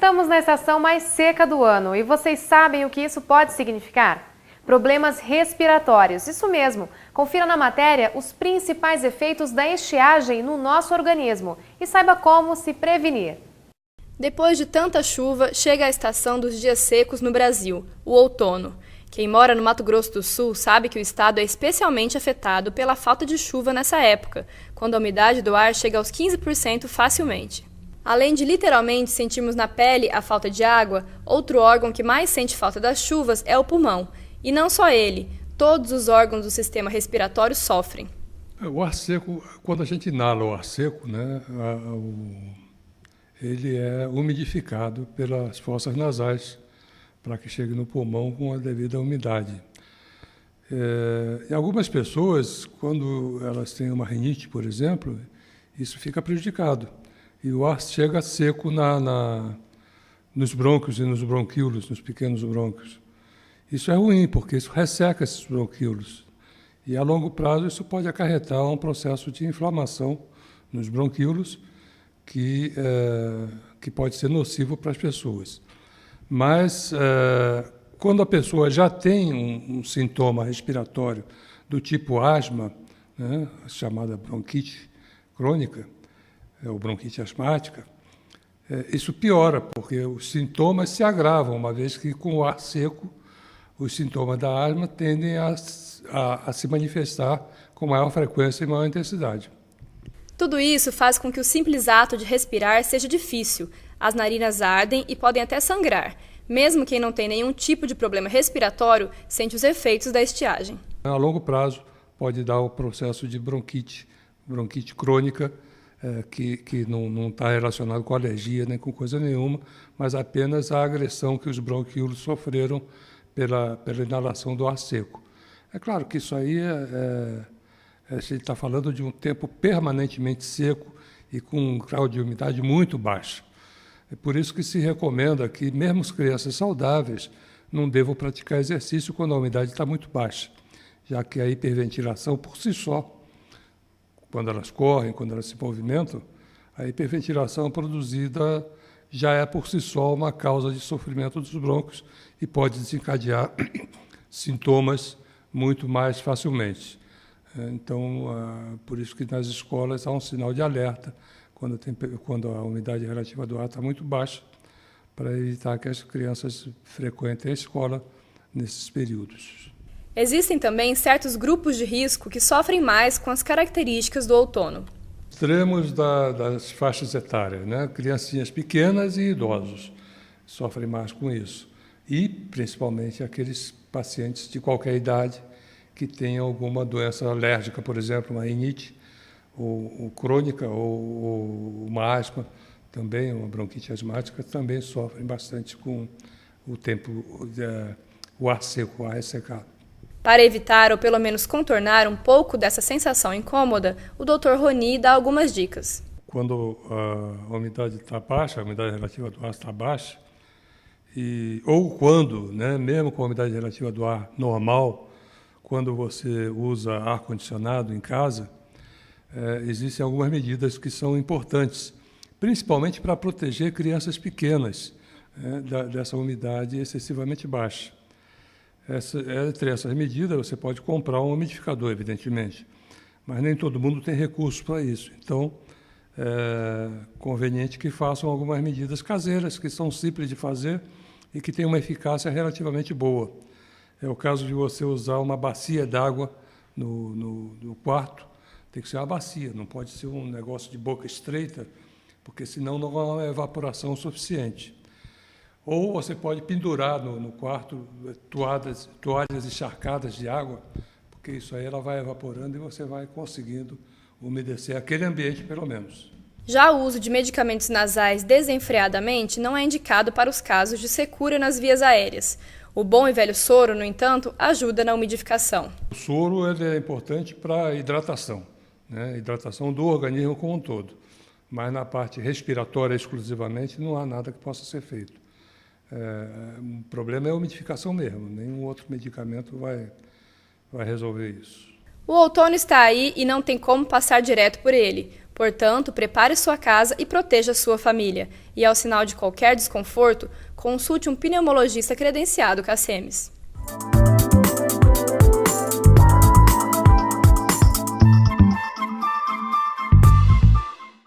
Estamos na estação mais seca do ano e vocês sabem o que isso pode significar? Problemas respiratórios, isso mesmo. Confira na matéria os principais efeitos da estiagem no nosso organismo e saiba como se prevenir. Depois de tanta chuva, chega a estação dos dias secos no Brasil, o outono. Quem mora no Mato Grosso do Sul sabe que o estado é especialmente afetado pela falta de chuva nessa época, quando a umidade do ar chega aos 15% facilmente. Além de literalmente sentirmos na pele a falta de água, outro órgão que mais sente falta das chuvas é o pulmão. E não só ele, todos os órgãos do sistema respiratório sofrem. O ar seco, quando a gente inala o ar seco, ele é umidificado pelas fossas nasais para que chegue no pulmão com a devida umidade. Em algumas pessoas, quando elas têm uma rinite, por exemplo, isso fica prejudicado. E o ar chega seco nos brônquios e nos bronquíolos, nos pequenos brônquios. Isso é ruim, porque isso resseca esses bronquíolos. E a longo prazo isso pode acarretar um processo de inflamação nos bronquíolos que pode ser nocivo para as pessoas. Mas quando a pessoa já tem um sintoma respiratório do tipo asma, né, chamada bronquite crônica, ou bronquite asmática, isso piora, porque os sintomas se agravam, uma vez que com o ar seco os sintomas da asma tendem a se manifestar com maior frequência e maior intensidade. Tudo isso faz com que o simples ato de respirar seja difícil. As narinas ardem e podem até sangrar. Mesmo quem não tem nenhum tipo de problema respiratório sente os efeitos da estiagem. A longo prazo pode dar o processo de bronquite crônica, que não está relacionado com alergia nem com coisa nenhuma, mas apenas a agressão que os bronquíolos sofreram pela inalação do ar seco. É claro que isso aí a gente está falando de um tempo permanentemente seco e com um grau de umidade muito baixo. É por isso que se recomenda que mesmo as crianças saudáveis não devam praticar exercício quando a umidade está muito baixa, já que a hiperventilação por si só, quando elas correm, quando elas se movimentam, a hiperventilação produzida já é por si só uma causa de sofrimento dos brônquios e pode desencadear sintomas muito mais facilmente. Então, por isso que nas escolas há um sinal de alerta quando a umidade relativa do ar está muito baixa, para evitar que as crianças frequentem a escola nesses períodos. Existem também certos grupos de risco que sofrem mais com as características do outono. Extremos das faixas etárias, né? Criancinhas pequenas e idosos sofrem mais com isso. E, principalmente, aqueles pacientes de qualquer idade que tenham alguma doença alérgica, por exemplo, uma rinite ou crônica ou uma asma, também, uma bronquite asmática, também sofrem bastante com o ar seco, o ar ressecado. Para evitar ou pelo menos contornar um pouco dessa sensação incômoda, o Dr. Roni dá algumas dicas. Quando a umidade está baixa, a umidade relativa do ar está baixa, ou quando, né, mesmo com a umidade relativa do ar normal, quando você usa ar-condicionado em casa, existem algumas medidas que são importantes, principalmente para proteger crianças pequenas dessa umidade excessivamente baixa. Entre essas medidas, você pode comprar um umidificador, evidentemente, mas nem todo mundo tem recursos para isso. Então, é conveniente que façam algumas medidas caseiras, que são simples de fazer e que têm uma eficácia relativamente boa. É o caso de você usar uma bacia d'água no quarto. Tem que ser uma bacia, não pode ser um negócio de boca estreita, porque senão não há uma evaporação suficiente. Ou você pode pendurar no quarto toalhas encharcadas de água, porque isso aí ela vai evaporando e você vai conseguindo umedecer aquele ambiente, pelo menos. Já o uso de medicamentos nasais desenfreadamente não é indicado para os casos de secura nas vias aéreas. O bom e velho soro, no entanto, ajuda na umidificação. O soro ele é importante para a hidratação, né? Hidratação do organismo como um todo. Mas na parte respiratória exclusivamente não há nada que possa ser feito. O problema é a umidificação mesmo, nenhum outro medicamento vai resolver isso. O outono está aí e não tem como passar direto por ele. Portanto, prepare sua casa e proteja sua família. E ao sinal de qualquer desconforto, consulte um pneumologista credenciado CACEMES.